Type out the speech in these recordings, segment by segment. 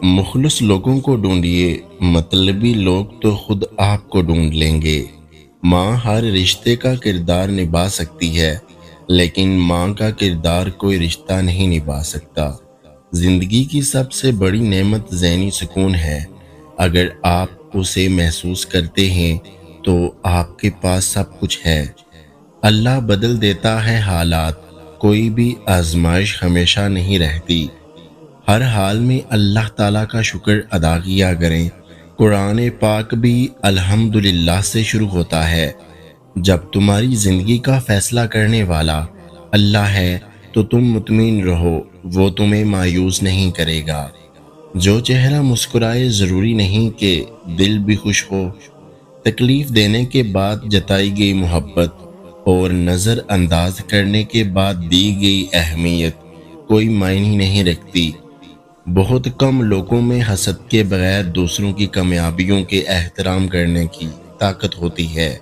مخلص لوگوں کو ڈھونڈیے، مطلبی لوگ تو خود آپ کو ڈھونڈ لیں گے۔ ماں ہر رشتے کا کردار نبھا سکتی ہے، لیکن ماں کا کردار کوئی رشتہ نہیں نبھا سکتا۔ زندگی کی سب سے بڑی نعمت ذہنی سکون ہے۔ اگر آپ اسے محسوس کرتے ہیں تو آپ کے پاس سب کچھ ہے۔ اللہ بدل دیتا ہے حالات، کوئی بھی آزمائش ہمیشہ نہیں رہتی۔ ہر حال میں اللہ تعالیٰ کا شکر ادا کیا کریں۔ قرآن پاک بھی الحمدللہ سے شروع ہوتا ہے۔ جب تمہاری زندگی کا فیصلہ کرنے والا اللہ ہے تو تم مطمئن رہو، وہ تمہیں مایوس نہیں کرے گا۔ جو چہرہ مسکرائے ضروری نہیں کہ دل بھی خوش ہو۔ تکلیف دینے کے بعد جتائی گئی محبت اور نظر انداز کرنے کے بعد دی گئی اہمیت کوئی معنی نہیں رکھتی۔ بہت کم لوگوں میں حسد کے بغیر دوسروں کی کامیابیوں کے احترام کرنے کی طاقت ہوتی ہے۔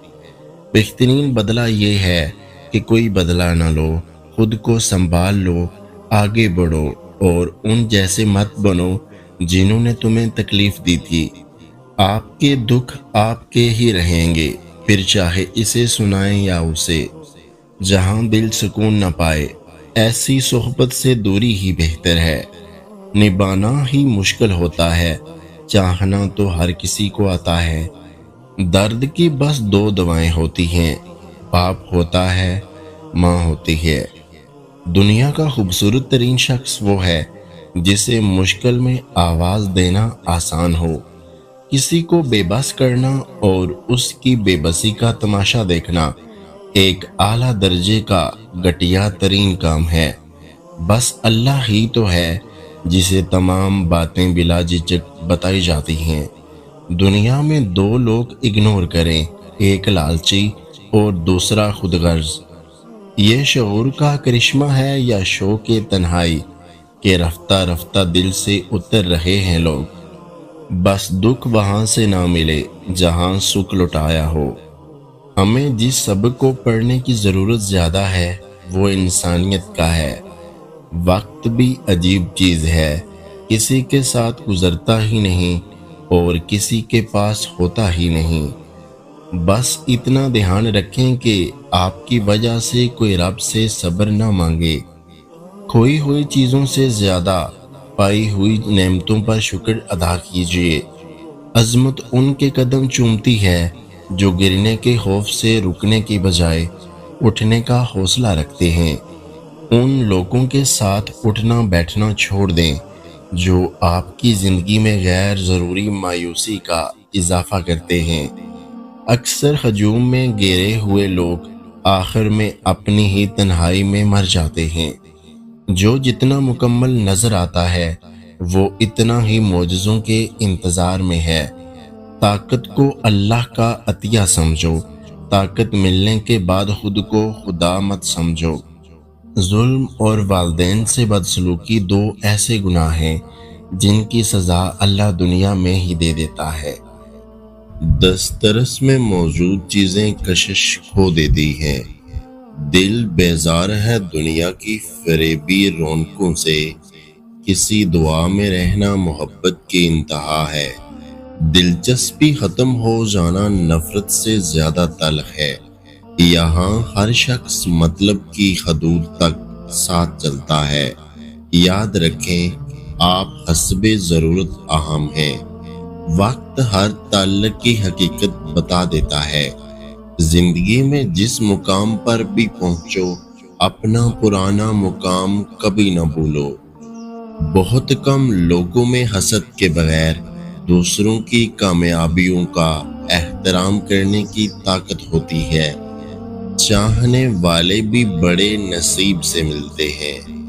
بہترین بدلہ یہ ہے کہ کوئی بدلہ نہ لو، خود کو سنبھال لو، آگے بڑھو اور ان جیسے مت بنو جنہوں نے تمہیں تکلیف دی تھی۔ آپ کے دکھ آپ کے ہی رہیں گے، پھر چاہے اسے سنائیں یا اسے۔ جہاں دل سکون نہ پائے، ایسی صحبت سے دوری ہی بہتر ہے۔ نبھانا ہی مشکل ہوتا ہے، چاہنا تو ہر کسی کو آتا ہے۔ درد کی بس دو دوائیں ہوتی ہیں، باپ ہوتا ہے، ماں ہوتی ہے۔ دنیا کا خوبصورت ترین شخص وہ ہے جسے مشکل میں آواز دینا آسان ہو۔ کسی کو بے بس کرنا اور اس کی بے بسی کا تماشا دیکھنا ایک اعلیٰ درجے کا گھٹیا ترین کام ہے۔ بس اللہ ہی تو ہے جسے تمام باتیں بلا جھجک بتائی جاتی ہیں۔ دنیا میں دو لوگ اگنور کریں، ایک لالچی اور دوسرا خود غرض۔ یہ شعور کا کرشمہ ہے یا شوق تنہائی کہ رفتہ رفتہ دل سے اتر رہے ہیں لوگ۔ بس دکھ وہاں سے نہ ملے جہاں سکھ لٹایا ہو۔ ہمیں جس سبق کو پڑھنے کی ضرورت زیادہ ہے وہ انسانیت کا ہے۔ وقت بھی عجیب چیز ہے، کسی کے ساتھ گزرتا ہی نہیں اور کسی کے پاس ہوتا ہی نہیں۔ بس اتنا دھیان رکھیں کہ آپ کی وجہ سے کوئی رب سے صبر نہ مانگے۔ کھوئی ہوئی چیزوں سے زیادہ پائی ہوئی نعمتوں پر شکر ادا کیجیے۔ عظمت ان کے قدم چومتی ہے جو گرنے کے خوف سے رکنے کی بجائے اٹھنے کا حوصلہ رکھتے ہیں۔ ان لوگوں کے ساتھ اٹھنا بیٹھنا چھوڑ دیں جو آپ کی زندگی میں غیر ضروری مایوسی کا اضافہ کرتے ہیں۔ اکثر ہجوم میں گھیرے ہوئے لوگ آخر میں اپنی ہی تنہائی میں مر جاتے ہیں۔ جو جتنا مکمل نظر آتا ہے وہ اتنا ہی معجزوں کے انتظار میں ہے۔ طاقت کو اللہ کا عطیہ سمجھو، طاقت ملنے کے بعد خود کو خدا مت سمجھو۔ ظلم اور والدین سے بدسلوکی دو ایسے گناہ ہیں جن کی سزا اللہ دنیا میں ہی دے دیتا ہے۔ دسترس میں موجود چیزیں کشش کھو دیتی ہیں۔ دل بیزار ہے دنیا کی فریبی رونقوں سے، کسی دعا میں رہنا محبت کی انتہا ہے۔ دلچسپی ختم ہو جانا نفرت سے زیادہ تلخ ہے۔ یہاں ہر شخص مطلب کی حدود تک ساتھ چلتا ہے۔ یاد رکھیں آپ حسب ضرورت اہم ہیں۔ وقت ہر تعلق کی حقیقت بتا دیتا ہے۔ زندگی میں جس مقام پر بھی پہنچو اپنا پرانا مقام کبھی نہ بھولو۔ بہت کم لوگوں میں حسد کے بغیر دوسروں کی کامیابیوں کا احترام کرنے کی طاقت ہوتی ہے۔ چاہنے والے بھی بڑے نصیب سے ملتے ہیں۔